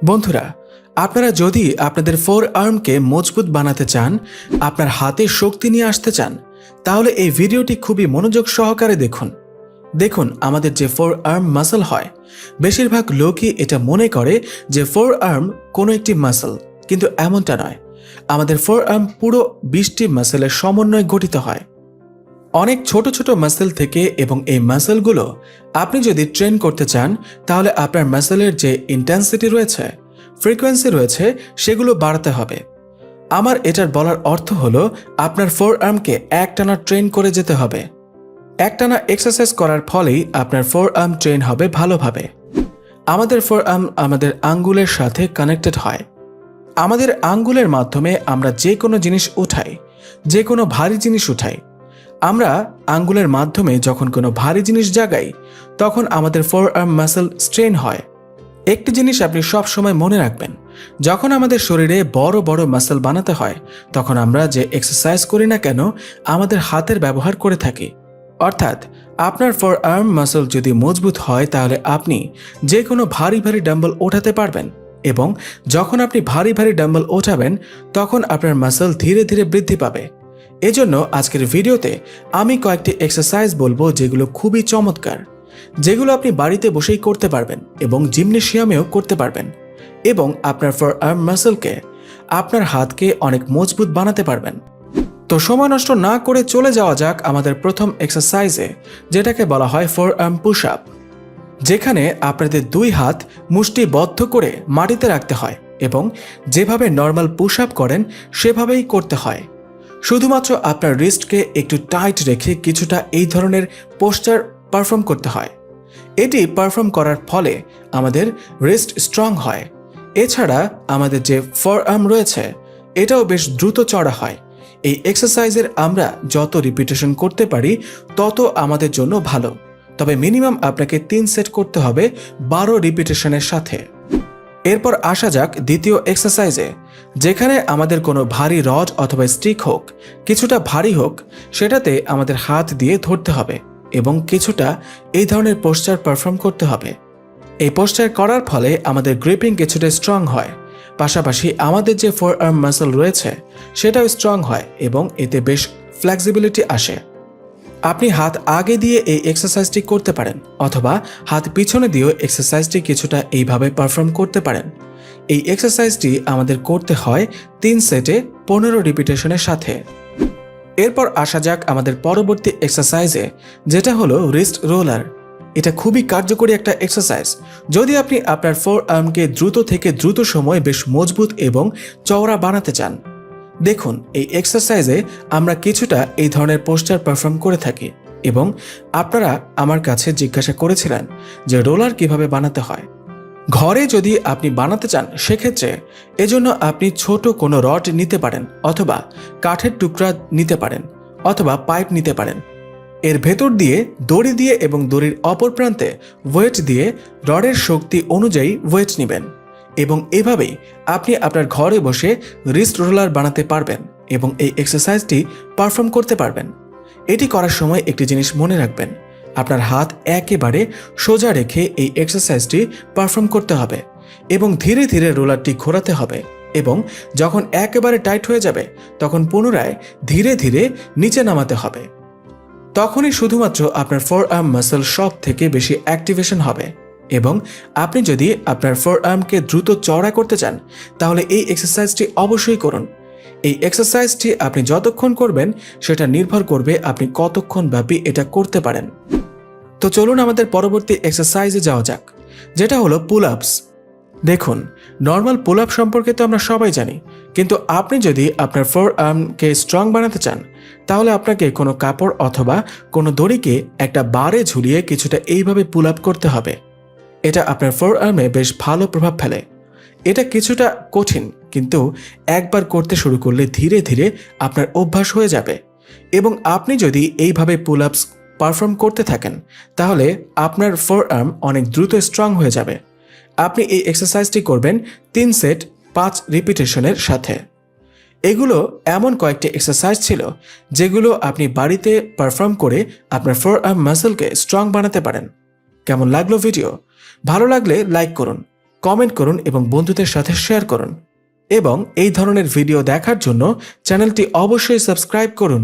বন্ধুরা, আপনারা যদি আপনাদের ফোর আর্মকে মজবুত বানাতে চান, আপনার হাতে শক্তি নিয়ে আসতে চান, তাহলে এই ভিডিওটি খুবই মনোযোগ সহকারে দেখুন। দেখুন, আমাদের যে ফোর আর্ম মাসল হয়, বেশিরভাগ লোকই এটা মনে করে যে ফোর আর্ম কোনো একটি মাসল, কিন্তু এমনটা নয়। আমাদের ফোর আর্ম পুরো 20টি মাসেলের সমন্বয়ে গঠিত হয়, অনেক ছোট ছোট মাসেল থেকে। এবং এই মাসেলগুলো আপনি যদি ট্রেন করতে চান, তাহলে আপনার মাসেলের যে ইন্টেন্সিটি রয়েছে, ফ্রিকোয়েন্সি রয়েছে, সেগুলো বাড়াতে হবে। আমার এটার বলার অর্থ হলো আপনার ফোর আর্মকে একটানা ট্রেন করে যেতে হবে। একটানা এক্সারসাইজ করার ফলেই আপনার ফোর আর্ম ট্রেন হবে ভালোভাবে। আমাদের ফোর আর্ম আমাদের আঙ্গুলের সাথে কানেক্টেড হয়। আমাদের আঙ্গুলের মাধ্যমে আমরা যে কোনো জিনিস উঠাই, যে কোনো ভারী জিনিস উঠাই। আমরা আঙ্গুলের মাধ্যমে যখন কোনো ভারী জিনিস জাগাই, তখন আমাদের ফোর আর্ম মাসল স্ট্রেন হয়। একটি জিনিস আপনি সব সময় মনে রাখবেন, যখন আমাদের শরীরে বড় বড় মাসল বানাতে হয়, তখন আমরা যে এক্সারসাইজ করি না কেন, আমাদের হাতের ব্যবহার করে থাকি। অর্থাৎ আপনার ফোর আর্ম মাসল যদি মজবুত হয়, তাহলে আপনি যে কোনো ভারী ভারী ডাম্বল ওঠাতে পারবেন। এবং যখন আপনি ভারী ভারী ডাম্বল ওঠাবেন, তখন আপনার মাসল ধীরে ধীরে বৃদ্ধি পাবে। এজন্য আজকের ভিডিওতে আমি কয়েকটি এক্সারসাইজ বলবো, যেগুলো খুবই চমৎকার, যেগুলো আপনি বাড়িতে বসেই করতে পারবেন এবং জিমনেশিয়ামেও করতে পারবেন, এবং আপনার ফোর আর্ম মাসলকে, আপনার হাতকে অনেক মজবুত বানাতে পারবেন। তো সময় নষ্ট না করে চলে যাওয়া যাক আমাদের প্রথম এক্সারসাইজে, যেটাকে বলা হয় ফোর আর্ম পুশ আপ, যেখানে আপনাদের দুই হাত মুষ্টিবদ্ধ করে মাটিতে রাখতে হয় এবং যেভাবে নর্মাল পুশ আপ করেন সেভাবেই করতে হয়। শুধুমাত্র আপনার রিস্টকে একটু টাইট রেখে কিছুটা এই ধরনের পোস্টার পারফর্ম করতে হয়। এটি পারফর্ম করার ফলে আমাদের রিস্ট স্ট্রং হয়। এছাড়া আমাদের যে ফোর আর্ম রয়েছে, এটাও বেশ দ্রুত চড়া হয়। এই এক্সারসাইজের আমরা যত রিপিটেশন করতে পারি, তত আমাদের জন্য ভালো। তবে মিনিমাম আপনাকে 3 সেট করতে হবে 12 রিপিটেশনের সাথে। এরপর আসা যাক দ্বিতীয় এক্সারসাইজে, যেখানে আমাদের কোনো ভারী রড অথবা স্টিক হোক, কিছুটা ভারী হোক, সেটাতে আমাদের হাত দিয়ে ধরতে হবে এবং কিছুটা এই ধরনের পোস্টার পারফর্ম করতে হবে। এই পোস্টার করার ফলে আমাদের গ্রিপিং কিছুটা স্ট্রং হয়, পাশাপাশি আমাদের যে ফোর আর্ম মাসল রয়েছে সেটাও স্ট্রং হয় এবং এতে বেশ ফ্লেক্সিবিলিটি আসে। আপনি হাত আগে দিয়ে এই এক্সারসাইজটি করতে পারেন, অথবা হাত পিছনে দিয়েও এক্সারসাইজটি কিছুটা এইভাবে পারফর্ম করতে পারেন। এই এক্সারসাইজটি আমাদের করতে হয় 3 সেটে 15 রিপিটেশনের সাথে। এরপর আসা যাক আমাদের পরবর্তী এক্সারসাইজে, যেটা হলো রিস্ট রোলার। এটা খুবই কার্যকরী একটা এক্সারসাইজ যদি আপনি আপনার ফোর আর্মকে দ্রুত থেকে দ্রুত সময়ে বেশ মজবুত এবং চওড়া বানাতে চান। দেখুন, এই এক্সারসাইজে আমরা কিছুটা এই ধরনের পোস্টার পারফর্ম করে থাকি এবং আপনারা আমার কাছে জিজ্ঞাসা করেছিলেন যে রোলার কিভাবে বানাতে হয়। ঘরে যদি আপনি বানাতে চান, সেক্ষেত্রে এজন্য আপনি ছোট কোনো রড নিতে পারেন, অথবা কাঠের টুকরা নিতে পারেন, অথবা পাইপ নিতে পারেন। এর ভেতর দিয়ে দড়ি দিয়ে এবং দড়ির অপর প্রান্তে ওয়েট দিয়ে রডের শক্তি অনুযায়ী ওয়েট নেবেন এবং এভাবেই আপনি আপনার ঘরে বসে রিস্ট রোলার বানাতে পারবেন এবং এই এক্সারসাইজটি পারফর্ম করতে পারবেন। এটি করার সময় একটি জিনিস মনে রাখবেন, আপনার হাত একেবারে সোজা রেখে এই এক্সারসাইজটি পারফর্ম করতে হবে এবং ধীরে ধীরে রোলারটি ঘোরাতে হবে, এবং যখন একেবারে টাইট হয়ে যাবে, তখন পুনরায় ধীরে ধীরে নিচে নামাতে হবে। তখনই শুধুমাত্র আপনার ফোর আর্ম মাসল সব থেকে বেশি অ্যাক্টিভেশন হবে। এবং আপনি যদি আপনার ফোর আর্মকে দ্রুত চওড়া করতে চান, তাহলে এই এক্সারসাইজটি অবশ্যই করুন। এই এক্সারসাইজটি আপনি যতক্ষণ করবেন, সেটা নির্ভর করবে আপনি কতক্ষণ ব্যাপী এটা করতে পারেন। তো চলুন আমাদের পরবর্তী এক্সারসাইজে যাওয়া যাক, যেটা হলো পুল আপস। দেখুন, নর্মাল পুল আপ সম্পর্কে তো আমরা সবাই জানি, কিন্তু আপনি যদি আপনার ফোর আর্মকে স্ট্রং বানাতে চান, তাহলে আপনাকে কোনো কাপড় অথবা কোনো দড়িকে একটা বারে ঝুলিয়ে কিছুটা এইভাবে পুল আপ করতে হবে। এটা আপনার ফোর আর্মে বেশ ভালো প্রভাব ফেলে। এটা কিছুটা কঠিন, কিন্তু একবার করতে শুরু করলে ধীরে ধীরে আপনার অভ্যাস হয়ে যাবে। এবং আপনি যদি এইভাবে পুল আপস পারফর্ম করতে থাকেন, তাহলে আপনার ফোর আর্ম অনেক দ্রুত স্ট্রং হয়ে যাবে। আপনি এই এক্সারসাইজটি করবেন 3 সেট 5 রিপিটেশনের সাথে। এগুলো এমন কয়েকটি এক্সারসাইজ ছিল যেগুলো আপনি বাড়িতে পারফর্ম করে আপনার ফোর আর্ম মাসলকে স্ট্রং বানাতে পারেন। কেমন লাগলো ভিডিও? ভালো লাগলে লাইক করুন, কমেন্ট করুন এবং বন্ধুদের সাথে শেয়ার করুন এবং এই ধরনের ভিডিও দেখার জন্য চ্যানেলটি অবশ্যই সাবস্ক্রাইব করুন।